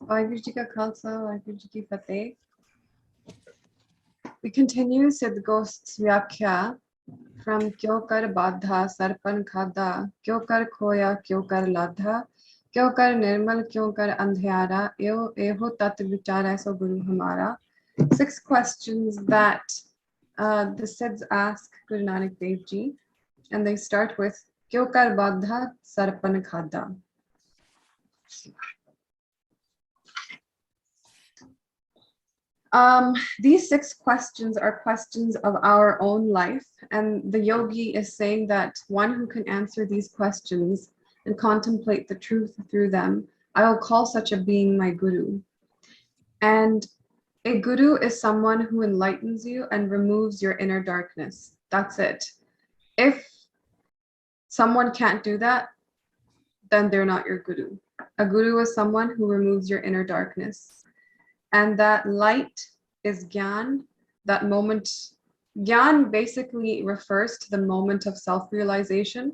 Vaheguru Ji Ka Khalsa, Vaheguru Ji Ki Fateh. We continue Sidh Gosht's Vyakhya from Kyo Kar Badha Sarpan Khada, Kyo Kar Khoya, Kyo Kar Ladha, Kyo Kar Nirmal, Kyo Kar Andhyara, Eho Tat Vichara So Guru Hamara. 6 questions that the Sidhs ask Guru Nanak Dev Ji, and they start with Kyo Kar Badha Sarpan Khada. These 6 questions are questions of our own life, and the yogi is saying that one who can answer these questions and contemplate the truth through them, I will call such a being my guru. And a guru is someone who enlightens you and removes your inner darkness. That's it. If someone can't do that, then they're not your guru. A guru is someone who removes your inner darkness. And that light is Gyan, that moment. Gyan basically refers to the moment of self-realization,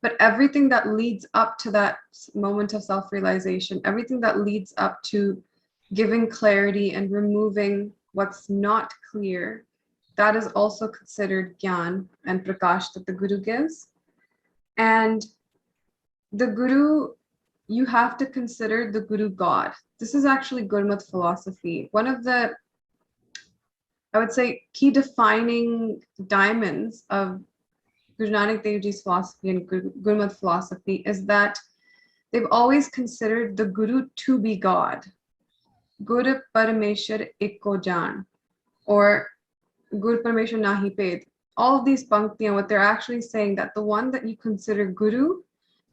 but everything that leads up to that moment of self-realization, everything that leads up to giving clarity and removing what's not clear, that is also considered Gyan and Prakash that the Guru gives. And the Guru, you have to consider the Guru God. This is actually Gurmukh philosophy. One of the, I would say, key defining diamonds of Guru Nanak Dev Ji's philosophy and Gurmukh philosophy is that they've always considered the Guru to be God. Guru Parameshwar Ekko Jan, or Guru Parameshwar Nahi Ped. All of these panktiyan, what they're actually saying, that the one that you consider Guru,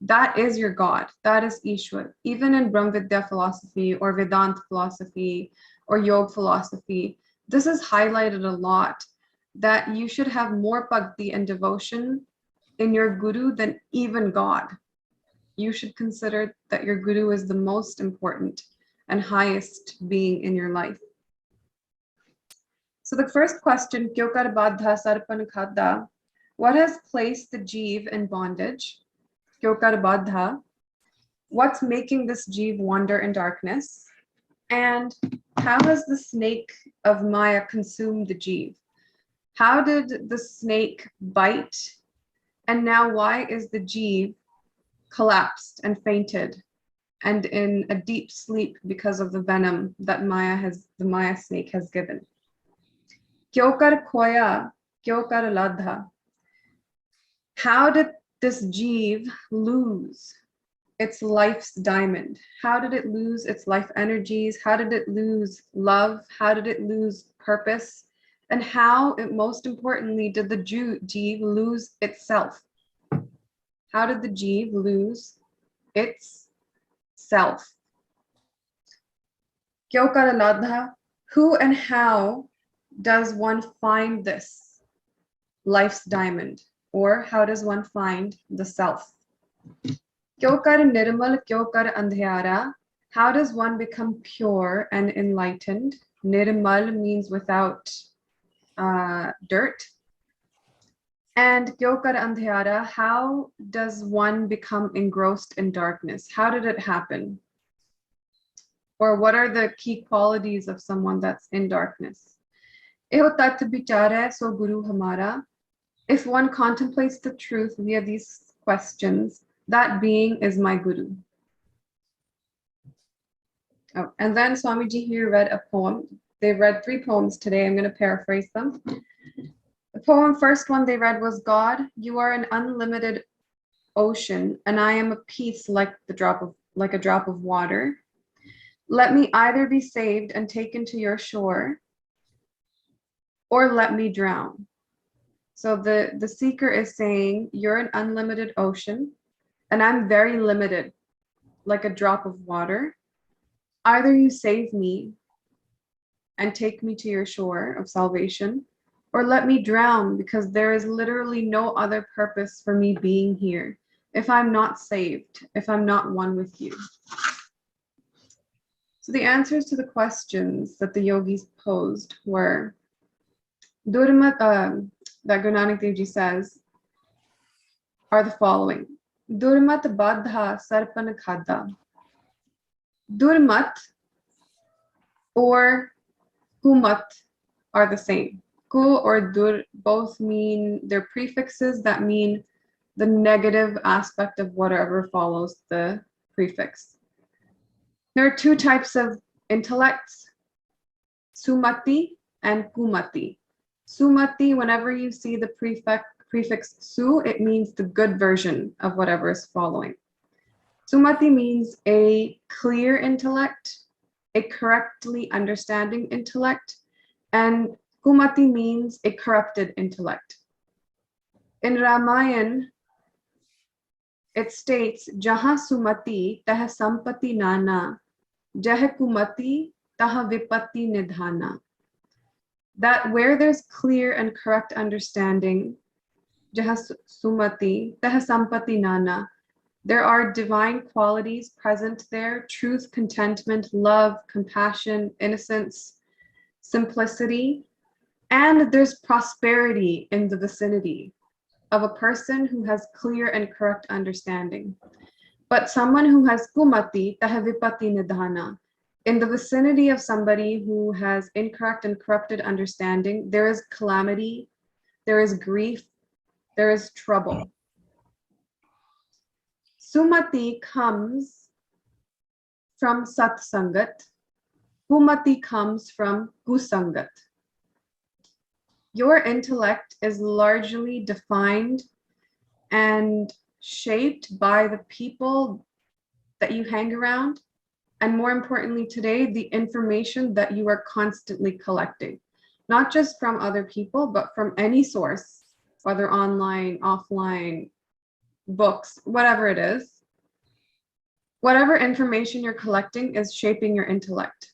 that is your God, that is Ishwar. Even in Brahmvidya philosophy or Vedanta philosophy or Yoga philosophy, this is highlighted a lot, that you should have more bhakti and devotion in your Guru than even God. You should consider that your Guru is the most important and highest being in your life. So the first question, Kyo Kar Badha Sarpan Khada, what has placed the Jeev in bondage? Kyo Kar Badha, what's making this Jeev wander in darkness? And how has the snake of Maya consumed the Jeev? How did the snake bite? And now why is the Jeev collapsed and fainted and in a deep sleep because of the venom that the Maya snake has given? Kyo Kar Khoya, Kyo Kar Ladha. How did this Jeev lose its life's diamond? How did it lose its life energies? How did it lose love? How did it lose purpose? And how, most importantly, did the Jeev lose itself? How did the Jeev lose its self? Kyo Kar Ladha, who and how does one find this life's diamond? Or how does one find the self? Kyo Kar Nirmal, Kyo Kar Andhyara, how does one become pure and enlightened? Nirmal means without dirt. And Kyo Kar Andhyara, how does one become engrossed in darkness? How did it happen? Or what are the key qualities of someone that's in darkness? Eho tat vichara so Guru Hamara. If one contemplates the truth via these questions, that being is my Guru. Oh, and then Swamiji here read a poem. They read 3 poems today. I'm going to paraphrase them. The poem, first one they read was, God, you are an unlimited ocean, and I am a piece like a drop of water. Let me either be saved and taken to your shore, or let me drown. So the seeker is saying, you're an unlimited ocean, and I'm very limited, like a drop of water. Either you save me and take me to your shore of salvation, or let me drown, because there is literally no other purpose for me being here if I'm not saved, if I'm not one with you. So the answers to the questions that the yogis posed were, Durmat, that Guru Nanak Dev Ji says, are the following. Durmat Badha Sarpan Khada. Durmat or kumat are the same. Ku or dur both mean, they're prefixes that mean the negative aspect of whatever follows the prefix. There are two types of intellects, sumati and kumati. Sumati, whenever you see the prefix su, it means the good version of whatever is following. Sumati means a clear intellect, a correctly understanding intellect, and kumati means a corrupted intellect. In Ramayana, it states, Jaha sumati taha sampati nana, jaha kumati taha vipatti nidhana. That where there's clear and correct understanding, jaha sumati taha sampati nana, there are divine qualities present there: truth, contentment, love, compassion, innocence, simplicity, and there's prosperity in the vicinity of a person who has clear and correct understanding. But someone who has kumati, tahavipati nidhana, in the vicinity of somebody who has incorrect and corrupted understanding, there is calamity, there is grief, there is trouble. Sumati comes from satsangat, kumati comes from kusangat. Your intellect is largely defined and shaped by the people that you hang around, and more importantly today, the information that you are constantly collecting, not just from other people, but from any source, whether online, offline, books, whatever it is. Whatever information you're collecting is shaping your intellect.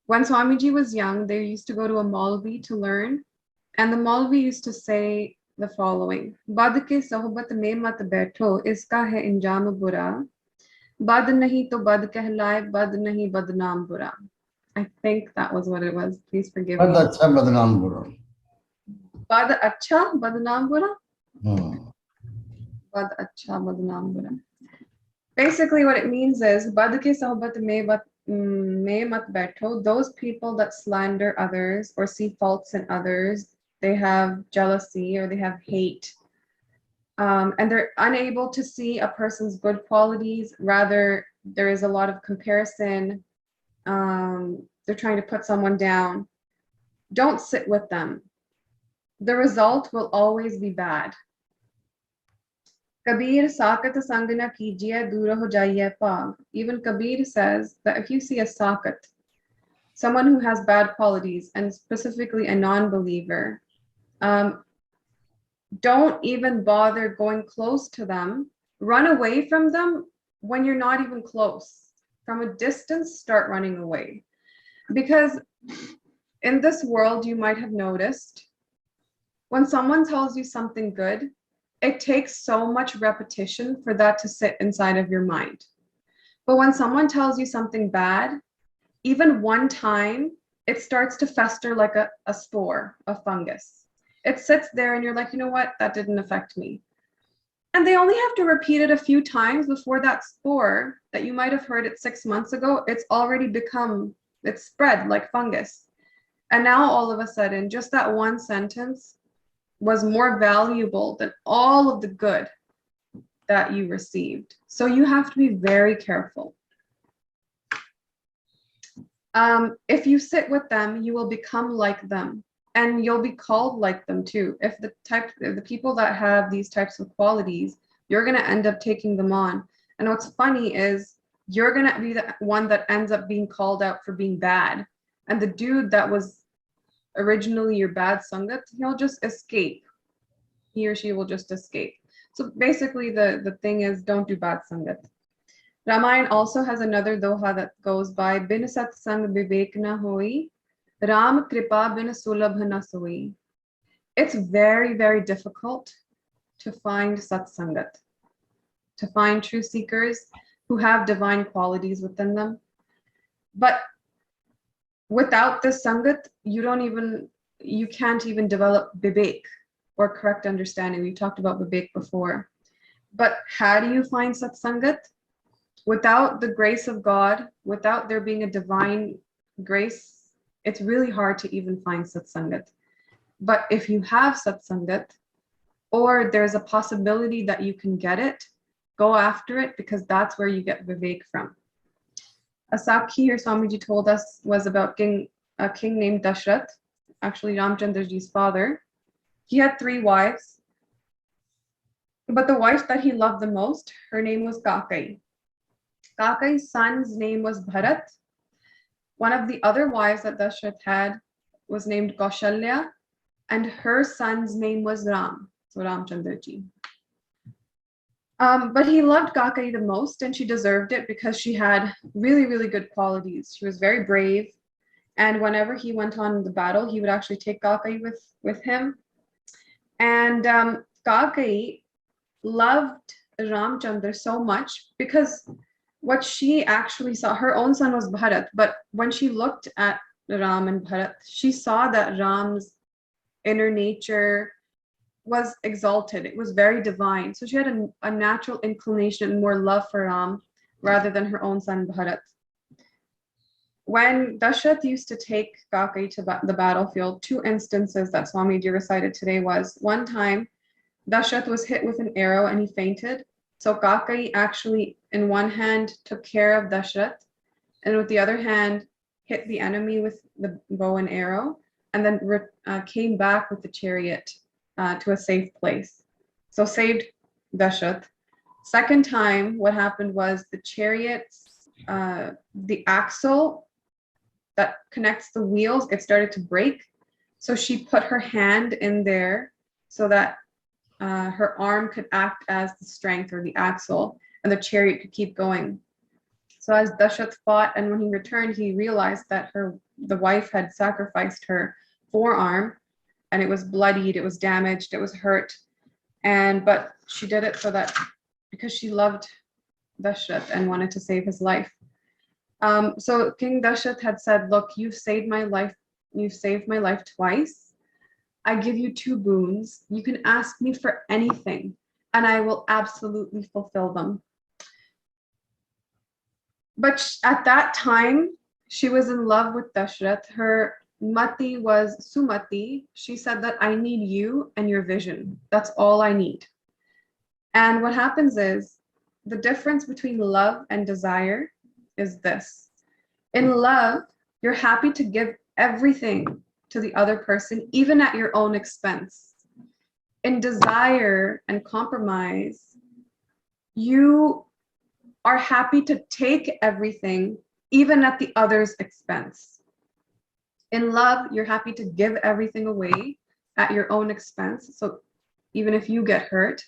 When Swamiji was young, they used to go to a Maulvi to learn, and the Maulvi used to say the following: Bad ke sohbat mein mat baitho, iska hai injam bura. Bad nahi to bad kehlaye, bad nahi badnaam bura. I think that was what it was. Please forgive me. Bad acha badnaam bura. Bad acha badnaam bura? Bad acha badnaam bura. Basically, what it means is, Bad ke sohbat mein mat baitho, those people that slander others or see faults in others, they have jealousy or they have hate, and they're unable to see a person's good qualities. Rather, there is a lot of comparison. They're trying to put someone down. Don't sit with them. The result will always be bad. Kabir sakat sangana kijiye dura ho jaiye paag. Even Kabir says that if you see a sakat, someone who has bad qualities, and specifically a non-believer, don't even bother going close to them. Run away from them when you're not even close. From a distance, start running away. Because in this world, you might have noticed, when someone tells you something good, it takes so much repetition for that to sit inside of your mind. But when someone tells you something bad, even one time, it starts to fester like a spore, a fungus. It sits there and you're like, you know what, that didn't affect me. And they only have to repeat it a few times before that spore that you might have heard it 6 months ago, it's already it's spread like fungus. And now all of a sudden, just that one sentence was more valuable than all of the good that you received. So you have to be very careful. If you sit with them, you will become like them, and you'll be called like them too. If the people that have these types of qualities, you're going to end up taking them on. And what's funny is you're going to be the one that ends up being called out for being bad. And the dude that was originally your bad sangat, he'll just escape. He or she will just escape. So basically the thing is, don't do bad sangat. Ramayana also has another doha that goes by, bin satsang vivek na hoi, ram kripa bin sulabh na soi. It's very, very difficult to find satsangat, to find true seekers who have divine qualities within them. But without this sangat, you can't even develop vivek, or correct understanding. We talked about vivek before. But how do you find satsangat? Without the grace of God, without there being a divine grace, it's really hard to even find satsangat. But if you have satsangat, or there's a possibility that you can get it, go after it, because that's where you get Vivek from. Asakhi, or Swamiji told us, was about a king named Dashrath, actually Ramchandraji's father. He had 3 wives, but the wife that he loved the most, her name was Kakai. Kakai's son's name was Bharat. One of the other wives that Dashrath had was named Kaushalya, and her son's name was Ram, so Ramchandraji. But he loved Kakai the most, and she deserved it because she had really, really good qualities. She was very brave, and whenever he went on the battle, he would actually take Kakai with him. And Kakai loved Ramchandra so much because what she actually saw, her own son was Bharat, but when she looked at Ram and Bharat, she saw that Ram's inner nature was exalted. It was very divine. So she had a natural inclination and more love for Ram rather than her own son Bharat. When Dashrath used to take Kakai to the battlefield, 2 instances that Swamiji recited today was, one time Dashrath was hit with an arrow and he fainted. So Kakai actually, in one hand, took care of Dashrath, and with the other hand, hit the enemy with the bow and arrow, and then came back with the chariot to a safe place. So saved Dashrath. Second time, what happened was the chariot's, the axle that connects the wheels, it started to break. So she put her hand in there so that her arm could act as the strength or the axle, and the chariot could keep going. So as Dashrath fought, and when he returned, he realized that the wife had sacrificed her forearm, and it was bloodied, it was damaged, it was hurt, but she did it because she loved Dashrath and wanted to save his life. So King Dashrath had said, "Look, you've saved my life twice. I give you 2 boons. You can ask me for anything, and I will absolutely fulfill them." But at that time, she was in love with Dashrath. Her Mati was Sumati. She said that I need you and your vision. That's all I need. And what happens is, the difference between love and desire is this. In love, you're happy to give everything to the other person, even at your own expense. In desire and compromise, you are happy to take everything, even at the other's expense. In love, you're happy to give everything away at your own expense, so even if you get hurt.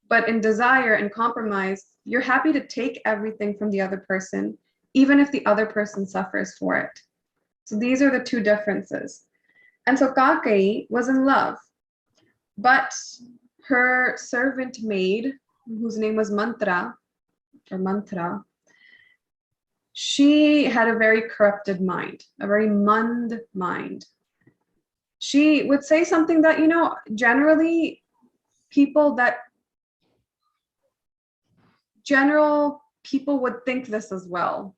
But in desire and compromise, you're happy to take everything from the other person, even if the other person suffers for it. So these are the 2 differences. And so Kakai was in love, but her servant maid, whose name was Mantra, she had a very corrupted mind, a very mand mind. She would say something that, generally general people would think this as well.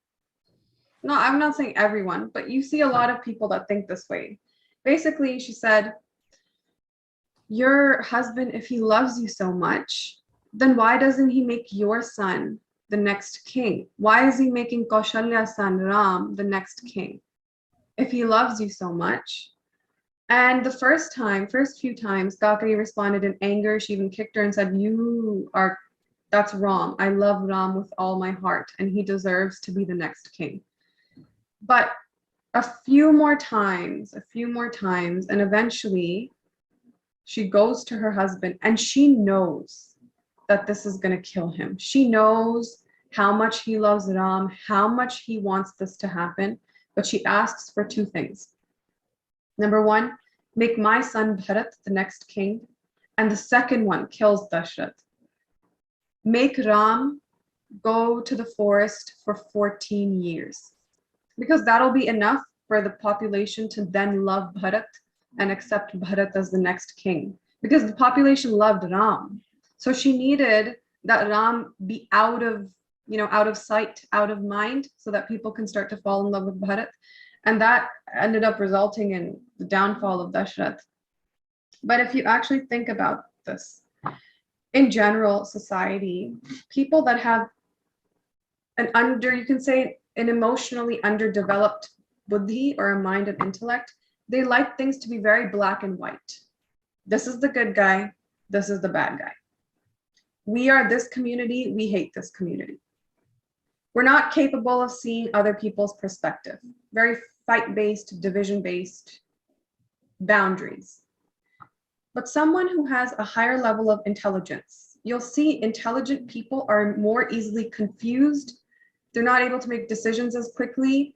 No, I'm not saying everyone, but you see a lot of people that think this way. Basically, she said, your husband, if he loves you so much, then why doesn't he make your son the next king? Why is he making Kaushalya's son Ram the next king if he loves you so much? And the first few times, Kakai responded in anger. She even kicked her and said, that's wrong. I love Ram with all my heart, and he deserves to be the next king. But a few more times, and eventually she goes to her husband, and she knows that this is going to kill him. She knows how much he loves Ram, how much he wants this to happen, but she asks for 2 things. Number 1, make my son Bharat the next king, and the second one kills Dashrath. Make Ram go to the forest for 14 years, because that'll be enough for the population to then love Bharat and accept Bharat as the next king, because the population loved Ram. So she needed that Ram be out of out of sight, out of mind, so that people can start to fall in love with Bharat. And that ended up resulting in the downfall of Dashrath. But if you actually think about this, in general society, people that have you can say an emotionally underdeveloped buddhi, or a mind and intellect, they like things to be very black and white. This is the good guy, this is the bad guy. We are this community, we hate this community. We're not capable of seeing other people's perspective. Very fight-based, division-based boundaries. But someone who has a higher level of intelligence, you'll see intelligent people are more easily confused. They're not able to make decisions as quickly,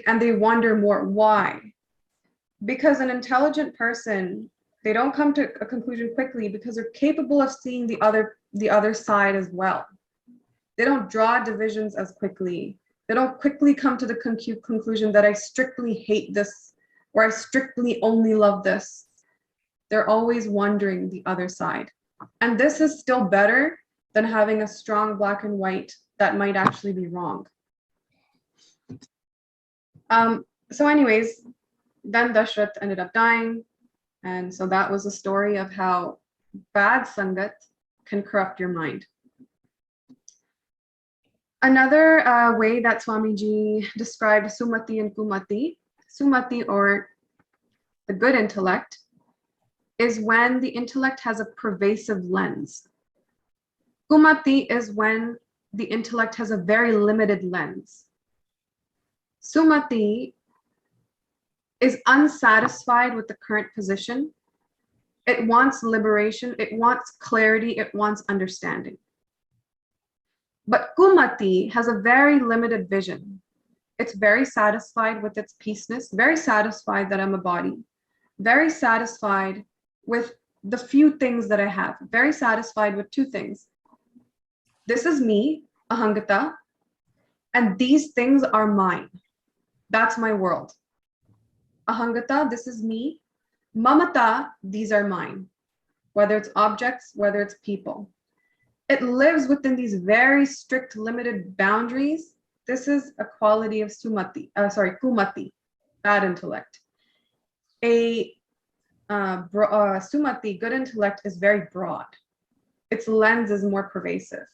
and they wonder more. Why? Because an intelligent person, they don't come to a conclusion quickly because they're capable of seeing the other side as well. They don't draw divisions as quickly. They don't quickly come to the conclusion that I strictly hate this, or I strictly only love this. They're always wondering the other side. And this is still better than having a strong black and white that might actually be wrong. So anyways, then Dashrath ended up dying. And so that was a story of how bad sangat can corrupt your mind. Another way that Swamiji described Sumati and Kumati, Sumati, or the good intellect, is when the intellect has a pervasive lens. Kumati is when the intellect has a very limited lens. Sumati is unsatisfied with the current position. It wants liberation, it wants clarity, it wants understanding. But Kumati has a very limited vision. It's very satisfied with its peaceness, very satisfied that I'm a body, very satisfied with the few things that I have, very satisfied with two things. This is me, Ahangata, and these things are mine. That's my world. Ahangata, this is me. Mamata, these are mine. Whether it's objects, whether it's people. It lives within these very strict, limited boundaries. This is a quality of Kumati, bad intellect. Sumati, good intellect, is very broad. Its lens is more pervasive.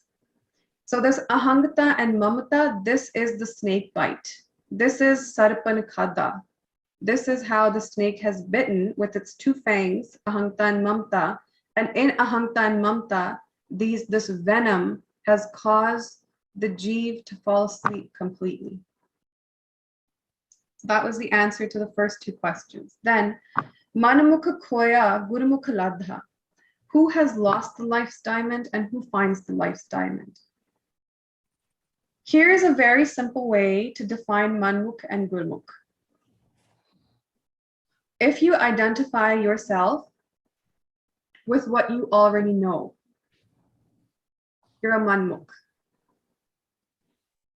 So this Ahangata and Mamata, this is the snake bite. This is Sarpanakada. This is how the snake has bitten with its two fangs, Ahangta and Mamta. And in Ahangta and Mamta, this venom has caused the jeev to fall asleep completely. That was the answer to the first two questions. Then, Manuka Koya Gulmukh Ladha. Who has lost the life's diamond and who finds the life's diamond? Here is a very simple way to define Manmukh and Gulmukh. If you identify yourself with what you already know, you're a Manmukh.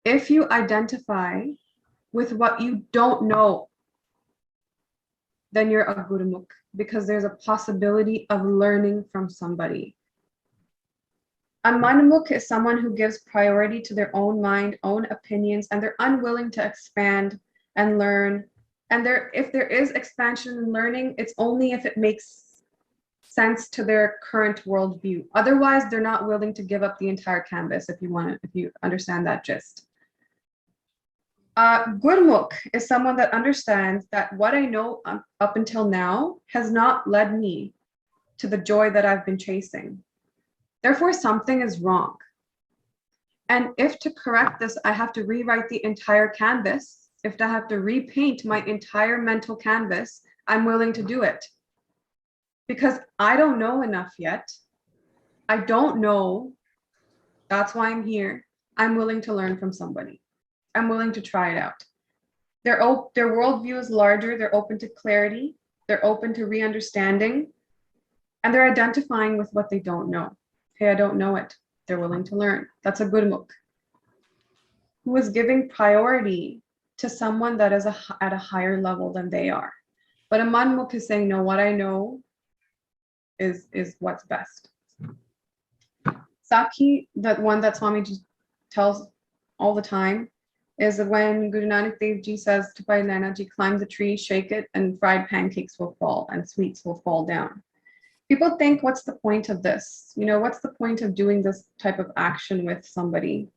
If you identify with what you don't know, then you're a Gulmukh, because there's a possibility of learning from somebody. A Manmukh is someone who gives priority to their own mind, own opinions, and they're unwilling to expand and learn. And if there is expansion and learning, it's only if it makes sense to their current worldview. Otherwise, they're not willing to give up the entire canvas, if you understand that gist. Gulmukh is someone that understands that what I know up until now has not led me to the joy that I've been chasing. Therefore, something is wrong. And if to correct this, I have to rewrite the entire canvas, if I have to repaint my entire mental canvas, I'm willing to do it. Because I don't know enough yet. I don't know. That's why I'm here. I'm willing to learn from somebody. I'm willing to try it out. Their worldview is larger. They're open to clarity. They're open to re-understanding. And they're identifying with what they don't know. Hey, I don't know it. They're willing to learn. That's a Gulmukh, who is giving priority to someone that is at a higher level than they are. But a Manmukh is saying, no, what I know is what's best. Sakhi, that one that Swami just tells all the time is when Guru Nanak Dev Ji says to Bhai Naina Ji, climb the tree, shake it, and fried pancakes will fall and sweets will fall down. People think, what's the point of this? You know, what's the point of doing this type of action with somebody?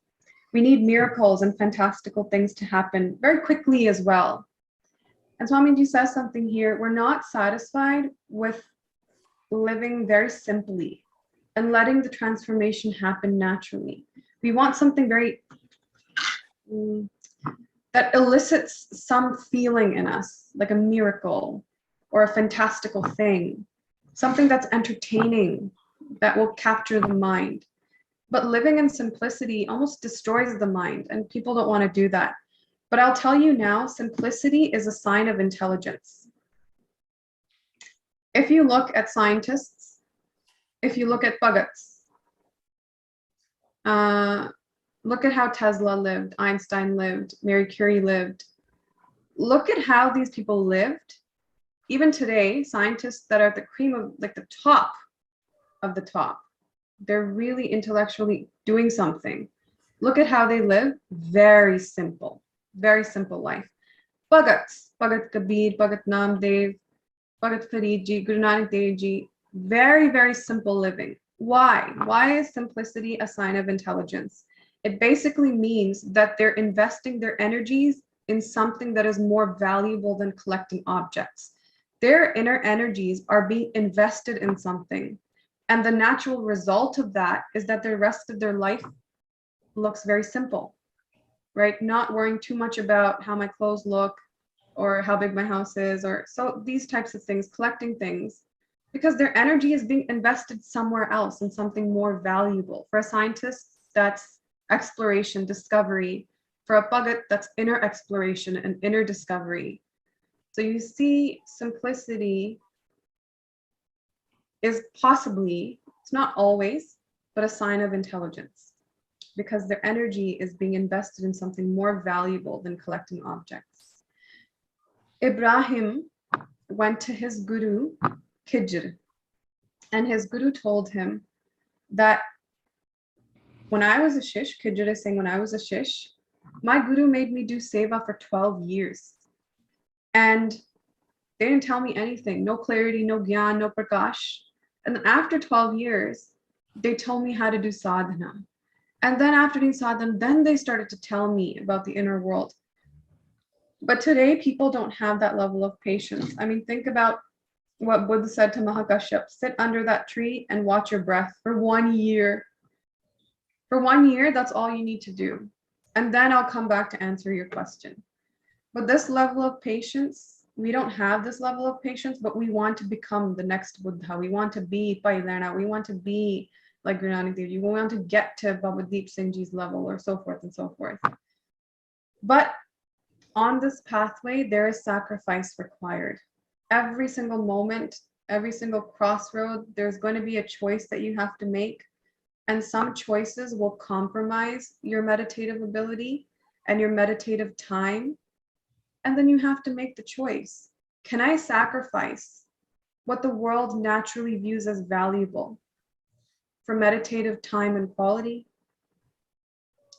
We need miracles and fantastical things to happen very quickly as well. And Swamiji says something here, we're not satisfied with living very simply and letting the transformation happen naturally. We want something very that elicits some feeling in us, like a miracle or a fantastical thing, something that's entertaining, that will capture the mind. But living in simplicity almost destroys the mind, and people don't want to do that. But I'll tell you now, simplicity is a sign of intelligence. If you look at scientists, if you look at Bhagats, look at how Tesla lived, Einstein lived, Marie Curie lived. Look at how these people lived. Even today, scientists that are at the cream of, like the top of the top, they're really intellectually doing something. Look at how they live. Very simple life. Bhagats, Bhagat Kabir, Bhagat Namdev, Bhagat Farid Ji, Guru Nanak Dev Ji, very, very simple living. Why? Why is simplicity a sign of intelligence? It basically means that they're investing their energies in something that is more valuable than collecting objects. Their inner energies are being invested in something. And the natural result of that is that the rest of their life looks very simple, right? Not worrying too much about how my clothes look or how big my house is, or so these types of things, collecting things, because their energy is being invested somewhere else in something more valuable. For a scientist, that's exploration, discovery. For a Bhagat, that's inner exploration and inner discovery. So you see, simplicity is possibly, it's not always, but a sign of intelligence, because their energy is being invested in something more valuable than collecting objects. Ibrahim went to his guru, Khidr, and his guru told him that when I was a shish, Khidr is saying, when I was a shish, my guru made me do seva for 12 years. And they didn't tell me anything, no clarity, no gyan, no prakash. And then after 12 years, they told me how to do sadhana. And then after doing sadhana, then they started to tell me about the inner world. But today, people don't have that level of patience. I mean, think about what Buddha said to Mahakashyap, sit under that tree and watch your breath for 1 year. For 1 year, that's all you need to do. And then I'll come back to answer your question. But this level of patience, we don't have this level of patience, but we want to become the next Buddha. We want to be Pailana. We want to be like Guru Nanak Dev Ji. We want to get to Baba Deep Singh Ji's level, or so forth and so forth. But on this pathway, there is sacrifice required. Every single moment, every single crossroad, there's going to be a choice that you have to make. And some choices will compromise your meditative ability and your meditative time. And then you have to make the choice. Can I sacrifice what the world naturally views as valuable for meditative time and quality?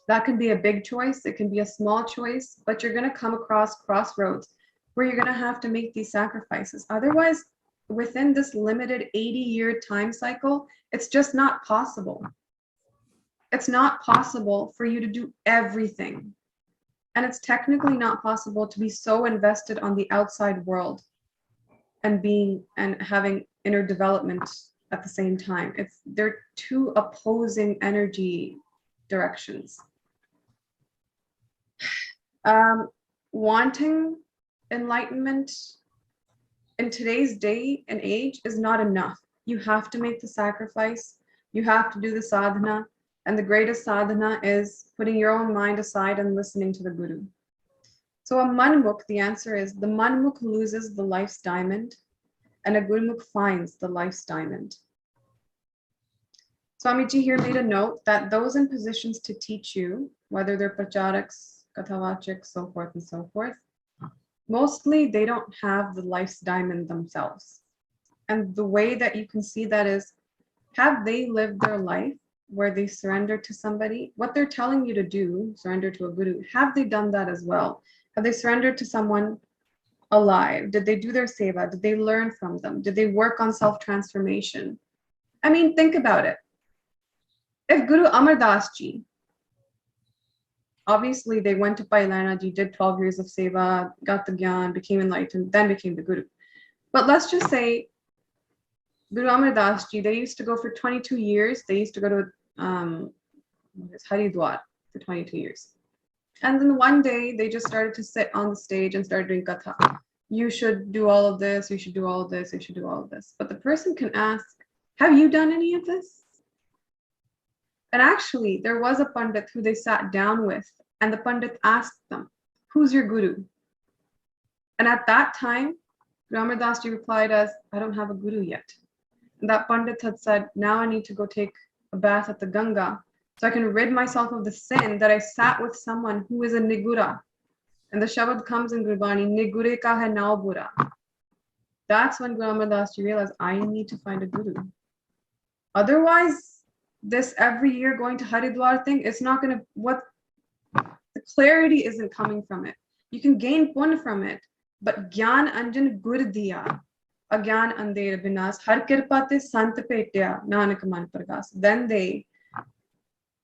That can be a big choice. It can be a small choice, but you're going to come across crossroads where you're going to have to make these sacrifices. Otherwise, within this limited 80-year time cycle, it's just not possible. It's not possible for you to do everything. And it's technically not possible to be so invested on the outside world and being and having inner development at the same time. They're two opposing energy directions. Wanting enlightenment in today's day and age is not enough. You have to make the sacrifice. You have to do the sadhana. And the greatest sadhana is putting your own mind aside and listening to the Guru. So a Manmukh, the answer is, the Manmukh loses the life's diamond and a Gulmukh finds the life's diamond. Swamiji here made a note that those in positions to teach you, whether they're pracharaks, kathavachaks, so forth and so forth, mostly they don't have the life's diamond themselves. And the way that you can see that is, have they lived their life where they surrender to somebody, what they're telling you to do, surrender to a guru, have they done that as well? Have they surrendered to someone alive? Did they do their seva? Did they learn from them? Did they work on self-transformation? I mean, think about it. If Guru Amar Das Ji, obviously they went to Pailana Ji, did 12 years of seva, got the gyan, became enlightened, then became the Guru. But let's just say Guru Amar Das Ji, they used to go for 22 years. They used to go to Haridwar for 22 years. And then one day they just started to sit on the stage and started doing katha. You should do all of this, you should do all of this, you should do all of this. But the person can ask, have you done any of this? And actually, there was a Pandit who they sat down with, and the Pandit asked them, who's your guru? And at that time, Ramar Das Ji replied as, I don't have a guru yet. And that Pandit had said, now I need to go take a bath at the Ganga so I can rid myself of the sin that I sat with someone who is a nigura. And the Shabad comes in Gurbani, nigure ka hai nao bura. That's when Guru Amar Das Ji realized, I need to find a guru. Otherwise, this every year going to Haridwar thing, it's not going to, the clarity isn't coming from it. You can gain punya from it, but Gyan Anjan Gur Diya, Agyan Andere Binas, Har Kirpate Sant Petya, Nanak Man Pragas. Then they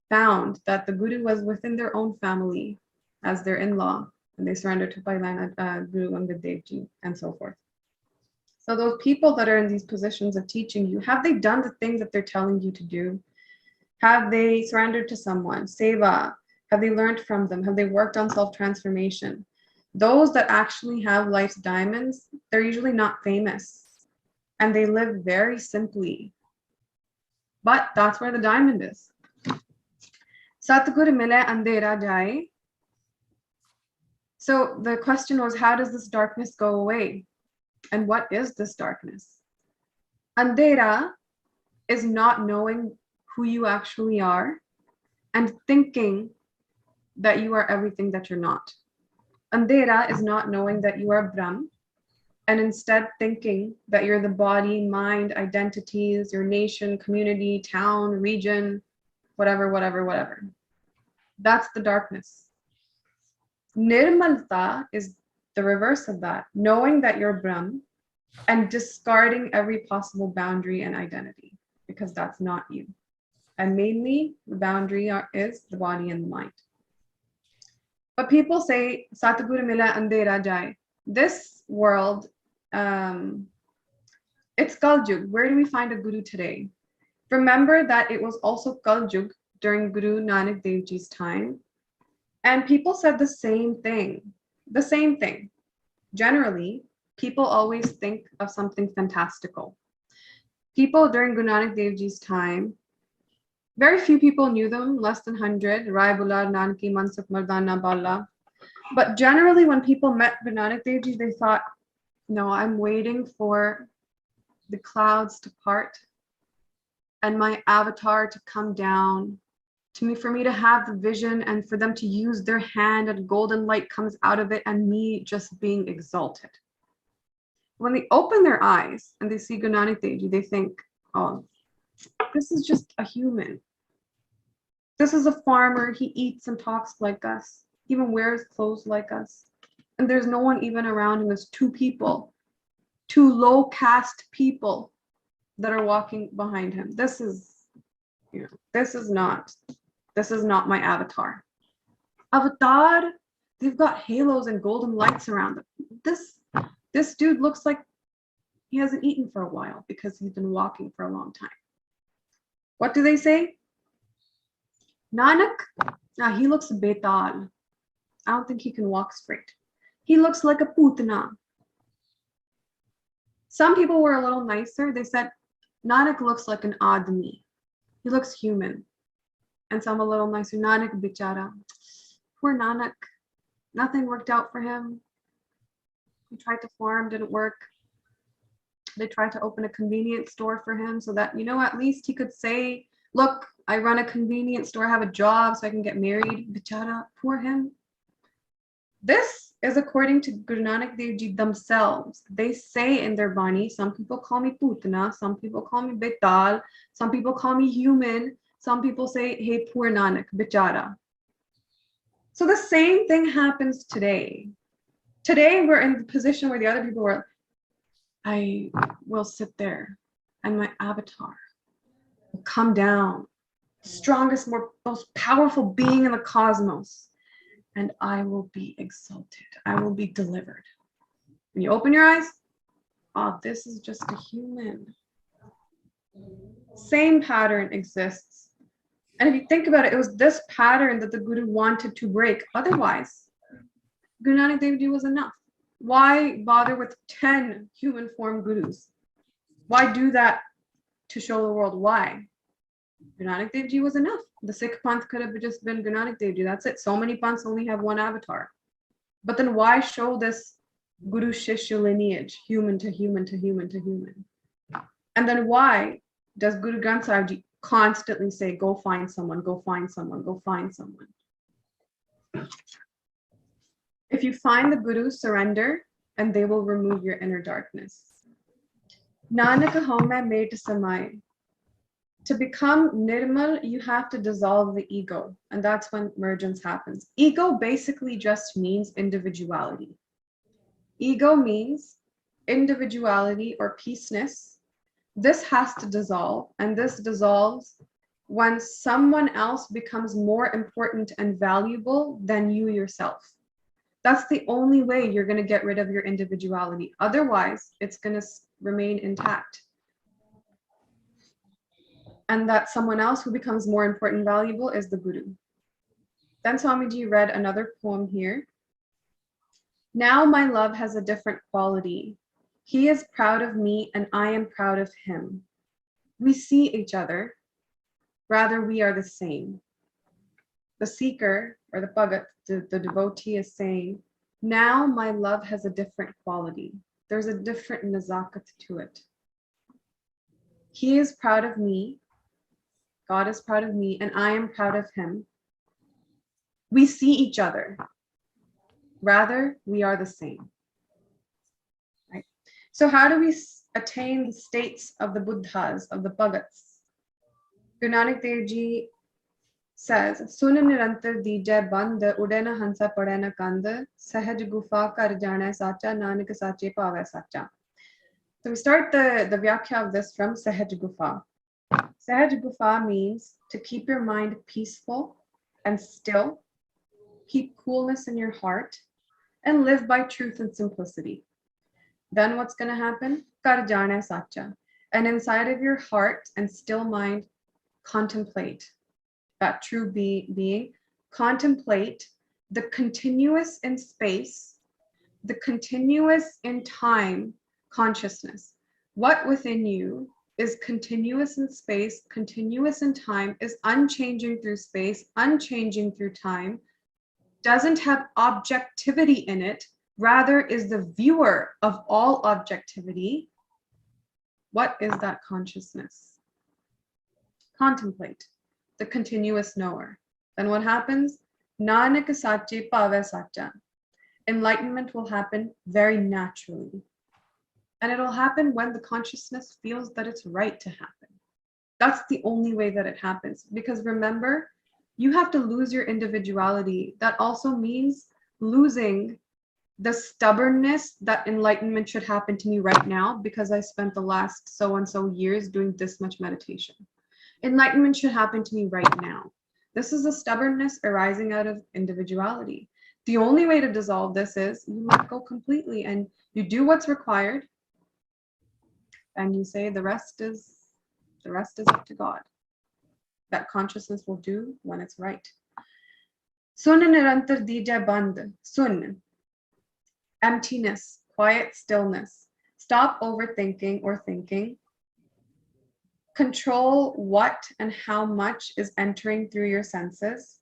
found that the Guru was within their own family as their in-law, and they surrendered to Pailana Guru Angad Dev Ji, and so forth. So those people that are in these positions of teaching you, have they done the things that they're telling you to do? Have they surrendered to someone? Seva. Have they learned from them? Have they worked on self-transformation? Those that actually have life's diamonds, they're usually not famous. And they live very simply. But that's where the diamond is. Satguru mile andhera jaye. So the question was, how does this darkness go away? And what is this darkness? Andhera is not knowing who you actually are and thinking that you are everything that you're not. Andhera is not knowing that you are Brahm and instead thinking that you're the body, mind, identities, your nation, community, town, region, whatever, whatever, whatever. That's the darkness. Nirmalta is the reverse of that, knowing that you're Brahm and discarding every possible boundary and identity, because that's not you. And mainly, the boundary is the body and the mind. But people say, Satguru mila andhera jai. This world, it's Kaljug. Where do we find a guru today? Remember that it was also Kaljug during Guru Nanak Dev Ji's time. And people said the same thing. The same thing. Generally, people always think of something fantastical. People during Guru Nanak Dev Ji's time, very few people knew them, less than 100, Rai Bular, Nanki, Mansukh, Mardana, Balla. But generally, when people met Guru Nanak Dev Ji, they thought, no, I'm waiting for the clouds to part and my avatar to come down to me, for me to have the vision and for them to use their hand and golden light comes out of it and me just being exalted. When they open their eyes and they see Guru Nanak Dev Ji, they think, oh, this is just a human. This is a farmer. He eats and talks like us. He even wears clothes like us. And there's no one even around him. There's two people, two low caste people that are walking behind him. This is not my avatar. Avatar, they've got halos and golden lights around them. This dude looks like he hasn't eaten for a while because he's been walking for a long time. What do they say? Nanak, he looks betal. I don't think he can walk straight. He looks like a putana. Some people were a little nicer. They said, Nanak looks like an admi. He looks human. And some a little nicer. Nanak bichara. Poor Nanak. Nothing worked out for him. He tried to farm, didn't work. They tried to open a convenience store for him so that, at least he could say, look, I run a convenience store, I have a job so I can get married. Bichara, poor him. This is according to Guru Nanak Dev Ji themselves. They say in their Bani, some people call me Putana, some people call me Betal, some people call me human, Some people say, hey, poor Nanak, bichara. So the same thing happens today. Today, we're in the position where the other people were, I will sit there and my avatar will come down, strongest, most powerful being in the cosmos, and I will be exalted. I will be delivered. When you open your eyes, oh, this is just a human. Same pattern exists. And if you think about it, it was this pattern that the Guru wanted to break. Otherwise, Guru Nanak Dev Ji was enough. Why bother with 10 human form gurus? Why do that to show the world? Why? Guru Nanak Dev Ji was enough. The Sikh Panth could have just been Guru Nanak Dev Ji. That's it. So many Panths only have one avatar. But then why show this Guru Shishya lineage, human to human to human to human? And then why does Guru Granth Sahib Ji constantly say, go find someone, go find someone, go find someone? If you find the Guru, surrender, and they will remove your inner darkness. Nanak Home made to samai. To become nirmal, you have to dissolve the ego, and that's when emergence happens. Ego basically just means individuality. Ego means individuality or peaceness. This has to dissolve, and this dissolves when someone else becomes more important and valuable than you yourself. That's the only way you're going to get rid of your individuality. Otherwise, it's going to remain intact. And that someone else who becomes more important and valuable is the Guru. Then Swamiji read another poem here. Now my love has a different quality. He is proud of me and I am proud of him. We see each other, rather we are the same. The seeker or the bhagat, the devotee is saying, now my love has a different quality. There's a different nazakat to it. He is proud of me, God is proud of me, and I am proud of him. We see each other, rather we are the same. Right? So how do we attain the states of the Buddhas, of the Bhagats? Guru Nanak Dev Ji says, Sun nirantar dijai band, udena hansa padena kand, sahaj gufa kar jana sacha, nanak sache pave sacha. So we start the Vyakhya of this from Sahaj Gufa. Sahaj Gufa means to keep your mind peaceful and still, keep coolness in your heart, and live by truth and simplicity. Then what's going to happen? Kar jana sacha. And inside of your heart and still mind, contemplate that true being. Contemplate the continuous in space, the continuous in time consciousness. What within you is continuous in space, continuous in time, is unchanging through space, unchanging through time, doesn't have objectivity in it, rather is the viewer of all objectivity. What is that consciousness? Contemplate the continuous knower. Then what happens? Nanak sache pave sacha. Enlightenment will happen very naturally. And it'll happen when the consciousness feels that it's right to happen. That's the only way that it happens. Because remember, you have to lose your individuality. That also means losing the stubbornness that enlightenment should happen to me right now because I spent the last so-and-so years doing this much meditation. Enlightenment should happen to me right now. This is a stubbornness arising out of individuality. The only way to dissolve this is you let go completely and you do what's required and you say the rest is up to God. That consciousness will do when it's right. Sun nirantar dijai band. Sun. Emptiness, quiet stillness. Stop overthinking or thinking. Control what and how much is entering through your senses.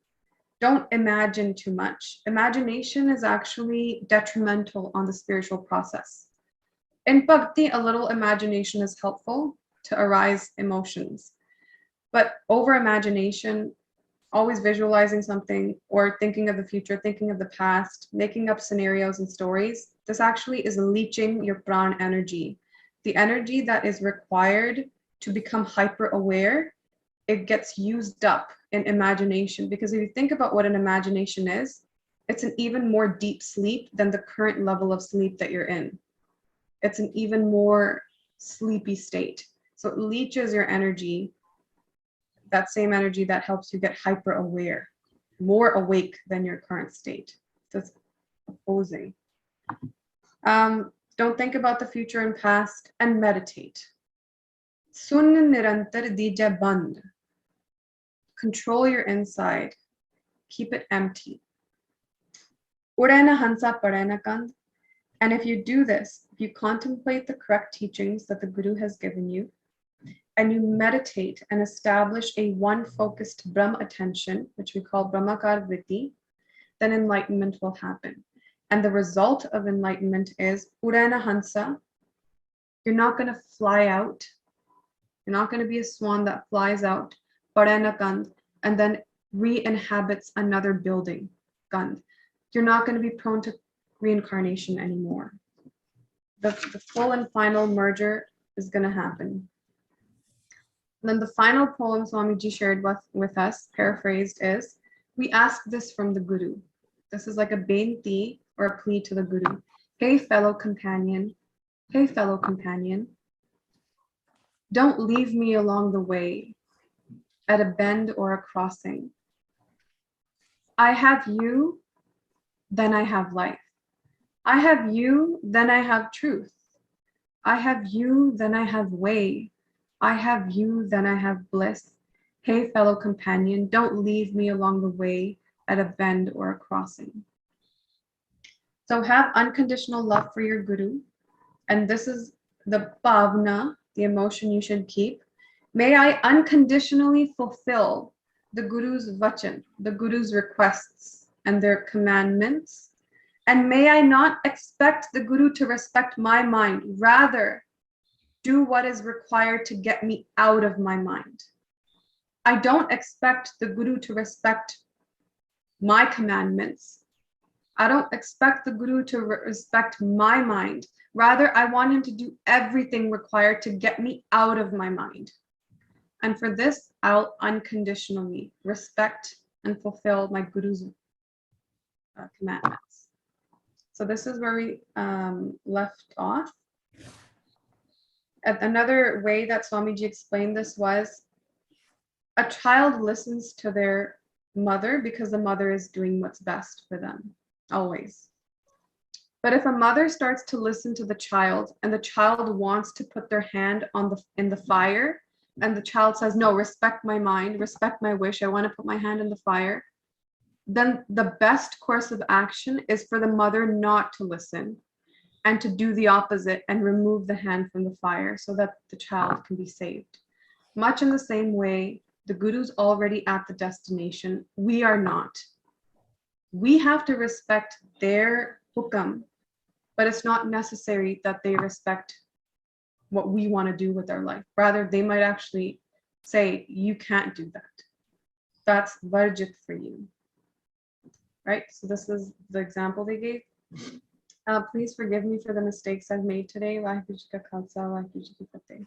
Don't imagine too much. Imagination is actually detrimental on the spiritual process. In bhakti, a little imagination is helpful to arise emotions. But over imagination, always visualizing something or thinking of the future, thinking of the past, making up scenarios and stories, this actually is leaching your pran energy. The energy that is required to become hyper aware it gets used up in imagination. Because if you think about what an imagination is, it's an even more deep sleep than the current level of sleep that you're in. It's an even more sleepy state. So it leeches your energy, that same energy that helps you get hyper aware, more awake than your current state. So it's opposing. Don't think about the future and past, and meditate. Sun nirantar dija band. Control your inside. Keep it empty. Urena hansa parena kand. And if you do this, if you contemplate the correct teachings that the Guru has given you, and you meditate and establish a one-focused Brahma attention, which we call Brahmakar Vritti, then enlightenment will happen. And the result of enlightenment is Urana Hansa. You're not going to fly out. You're not going to be a swan that flies out, Parana Kand, and then re-inhabits another building, Kand. You're not going to be prone to reincarnation anymore. The full and final merger is going to happen. And then the final poem Swamiji shared with us, paraphrased, is, we ask this from the Guru. This is like a beinti or a plea to the Guru. Hey, fellow companion, don't leave me along the way at a bend or a crossing. I have you, then I have life. I have you, then I have truth. I have you, then I have way. I have you, then I have bliss. Hey, fellow companion, don't leave me along the way at a bend or a crossing. So have unconditional love for your Guru. And this is the bhavna, the emotion you should keep. May I unconditionally fulfill the Guru's vachan, the Guru's requests and their commandments. And may I not expect the Guru to respect my mind, rather do what is required to get me out of my mind. I don't expect the Guru to respect my commandments. I don't expect the Guru to respect my mind. Rather, I want him to do everything required to get me out of my mind. And for this, I'll unconditionally respect and fulfill my Guru's commandments. So this is where we left off. Another way that Swamiji explained this was, a child listens to their mother because the mother is doing what's best for them, always. But if a mother starts to listen to the child and the child wants to put their hand in the fire, and the child says, no, respect my mind, respect my wish, I want to put my hand in the fire, then the best course of action is for the mother not to listen and to do the opposite and remove the hand from the fire so that the child can be saved. Much in the same way, the Guru's already at the destination. We are not. We have to respect their hukam, but it's not necessary that they respect what we want to do with our life. Rather, they might actually say, you can't do that. That's varjit for you. Right? So this is the example they gave. Please forgive me for the mistakes I've made today. Vaheguru Ji Ka Khalsa, Vaheguru Ji Ki Fateh.